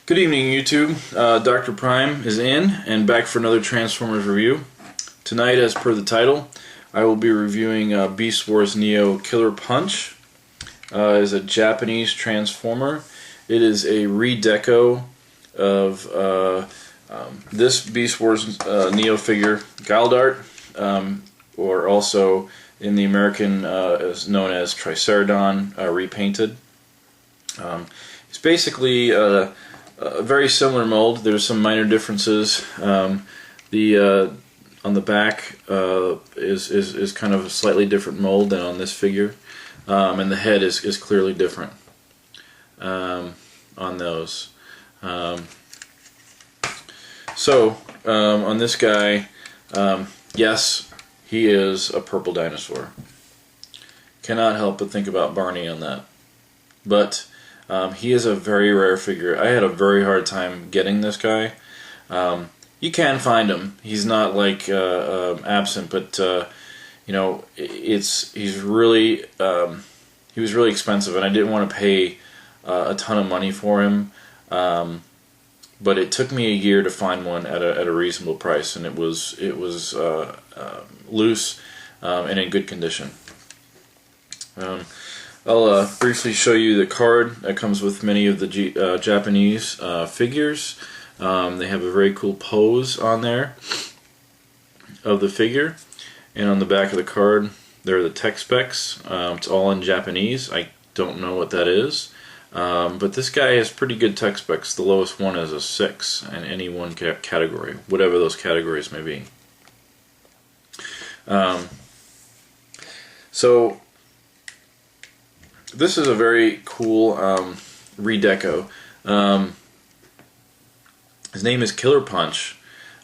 Good evening, YouTube. Dr. Prime is in and back for another Transformers review. Tonight, as per the title, I will be reviewing Beast Wars Neo Killer Punch. It is a Japanese Transformer. It is a redeco of this Beast Wars Neo figure, Galdart, or also in the American is known as Triceradon, repainted. It's basically a very similar mold. There's some minor differences. On the back is kind of a slightly different mold than on this figure, and the head is clearly different on those. On this guy, yes, he is a purple dinosaur. Cannot help but think about Barney on that. But he is a very rare figure. I had a very hard time getting this guy. You can find him. He's not like absent, but you know, he was really expensive, and I didn't want to pay a ton of money for him. But it took me a year to find one at a reasonable price, and it was loose and in good condition. I'll briefly show you the card that comes with many of the Japanese figures. They have a very cool pose on there of the figure, and on the back of the card there are the tech specs. It's all in Japanese. I don't know what that is, but this guy has pretty good tech specs. The lowest one is a 6 in any one category, whatever those categories may be. So this is a very cool redeco. His name is Killer Punch,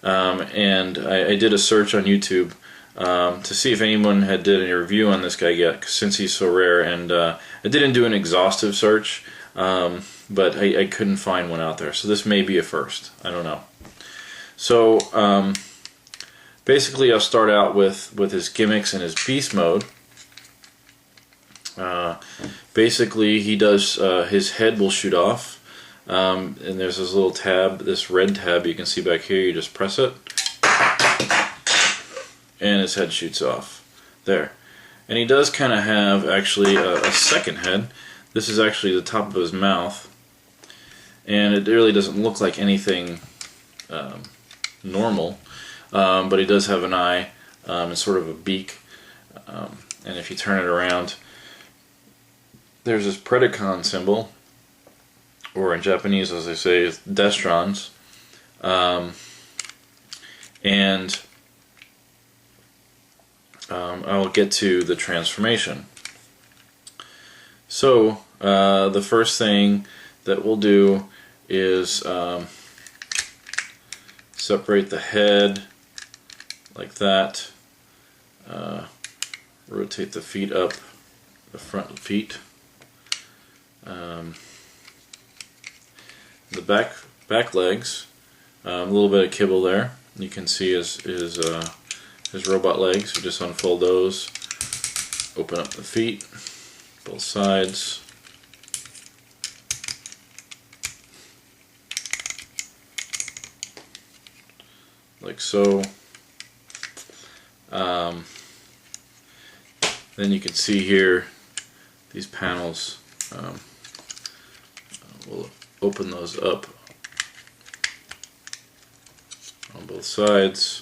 and I did a search on YouTube to see if anyone had did any review on this guy yet, since he's so rare, and I didn't do an exhaustive search, but I couldn't find one out there, so this may be a first. I don't know. So basically I'll start out with his gimmicks and his beast mode. Basically he does, his head will shoot off, and there's this little tab, this red tab you can see back here. You just press it and his head shoots off there. And he does kind of have actually a second head. This is actually the top of his mouth, and it really doesn't look like anything normal, but he does have an eye and sort of a beak, and if you turn it around, there's this Predacon symbol, or in Japanese, as they say, it's Destrons, and I'll get to the transformation. So the first thing that we'll do is separate the head like that, rotate the feet up, the front feet. The back legs, a little bit of kibble there. You can see his robot legs. You just unfold those, open up the feet, both sides. Like so. Then you can see here these panels. We'll open those up on both sides.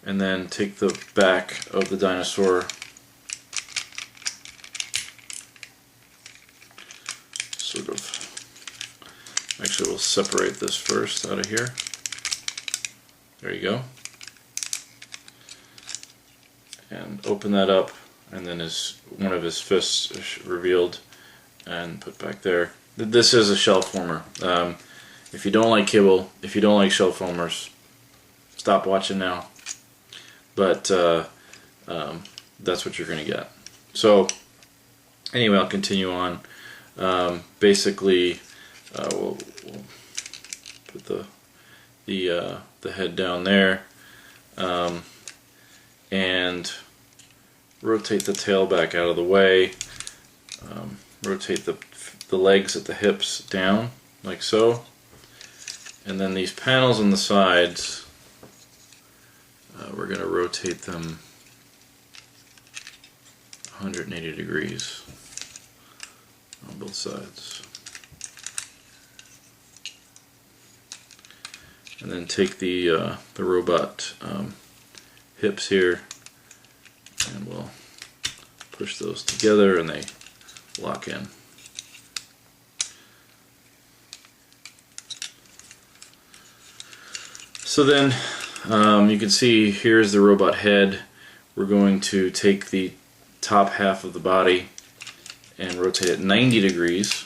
And then take the back of the dinosaur, sort of, actually we'll separate this first out of here. There you go. And open that up, and then one of his fists is revealed and put back there. This is a shell former. If you don't like kibble, if you don't like shell formers, stop watching now. But that's what you're going to get. So anyway, I'll continue on. Basically, we'll put the head down there. And rotate the tail back out of the way. rotate the legs at the hips down like so, and then these panels on the sides, we're going to rotate them 180 degrees on both sides. And then take the robot hips here, and we'll push those together and they lock in. So then you can see here's the robot head. We're going to take the top half of the body and rotate it 90 degrees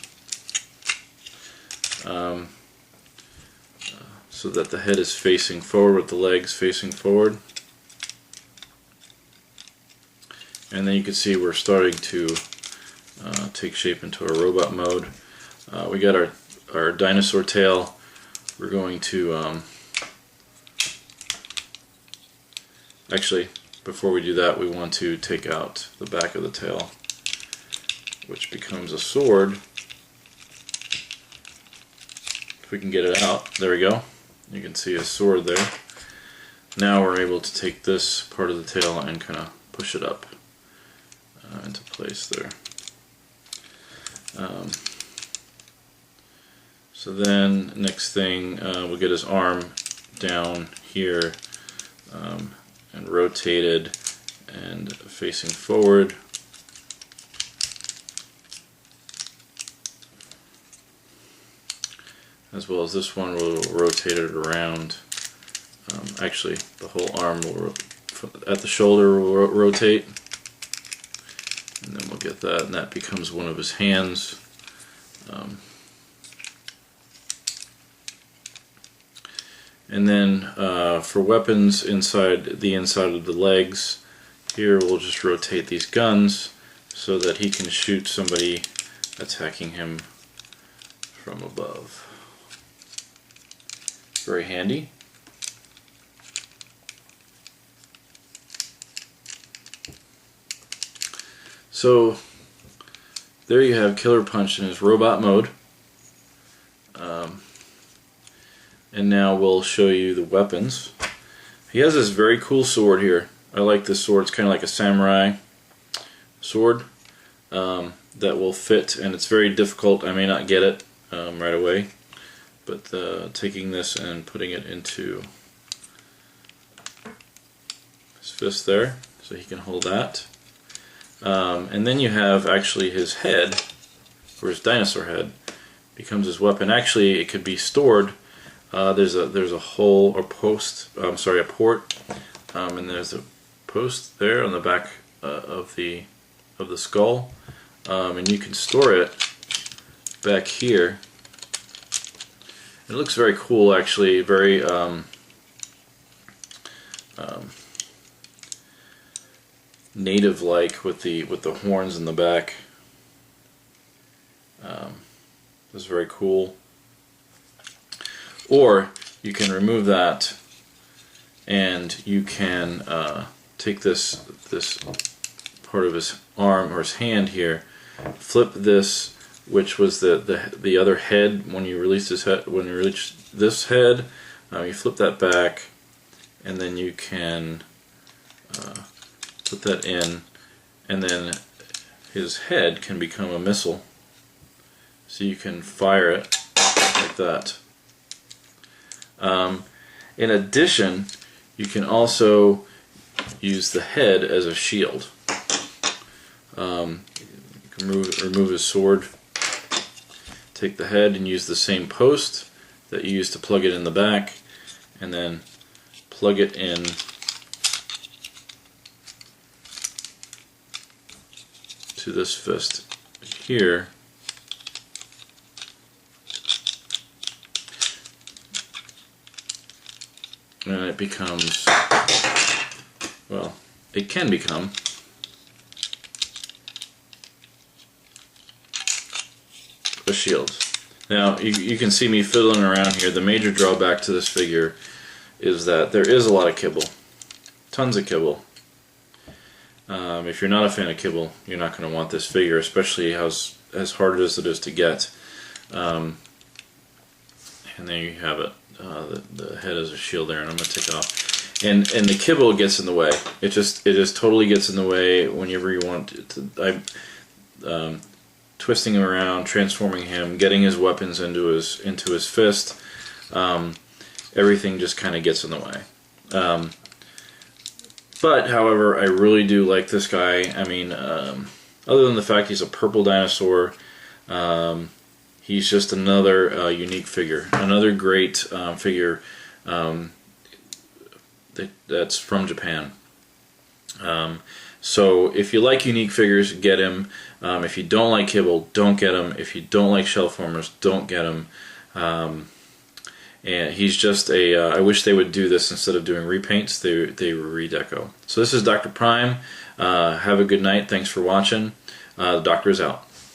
so that the head is facing forward with the legs facing forward. And then you can see we're starting to take shape into a robot mode. We got our dinosaur tail. We're going to actually, before we do that, we want to take out the back of the tail, which becomes a sword. If we can get it out, there we go. You can see a sword there. Now we're able to take this part of the tail and kind of push it up into place there. So then next thing, we'll get his arm down here and rotated and facing forward. As well as this one, we'll rotate it around. Actually, the whole arm will, at the shoulder, will rotate. And then we'll get that, and that becomes one of his hands. And then for weapons inside the inside of the legs, here we'll just rotate these guns so that he can shoot somebody attacking him from above. Very handy. So there you have Killer Punch in his robot mode. And now we'll show you the weapons. He has this very cool sword here. I like this sword. It's kind of like a samurai sword that will fit, and it's very difficult. I may not get it right away, but taking this and putting it into his fist there, so he can hold that. And then you have actually his head, or his dinosaur head, becomes his weapon. Actually, it could be stored. There's a hole or post. I'm sorry, a port, and there's a post there on the back of the skull, and you can store it back here. It looks very cool, actually. Very native-like with the horns in the back. This is very cool. Or you can remove that, and you can take this part of his arm or his hand here, flip this, which was the other head when you release this head. When you release this head, you flip that back, and then you can put that in, and then his head can become a missile. So you can fire it like that. In addition, you can also use the head as a shield. You can remove his sword, take the head and use the same post that you used to plug it in the back, and then plug it in to this fist here. And it becomes, well, it can become a shield. Now, you can see me fiddling around here. The major drawback to this figure is that there is a lot of kibble. Tons of kibble. If you're not a fan of kibble, you're not going to want this figure, especially how as hard as it is to get. And there you have it. The head is a shield there, and I'm going to take it off. And the kibble gets in the way. It just totally gets in the way whenever you want to. Twisting him around, transforming him, getting his weapons into his fist. Everything just kind of gets in the way. But however, I really do like this guy. I mean, other than the fact he's a purple dinosaur, he's just another unique figure, another great figure that's from Japan. So if you like unique figures, get him. If you don't like kibble, don't get him. If you don't like Shellformers, don't get him. And he's just a. I wish they would do this instead of doing repaints. They redeco. So this is Dr. Prime. Have a good night. Thanks for watching. The doctor is out.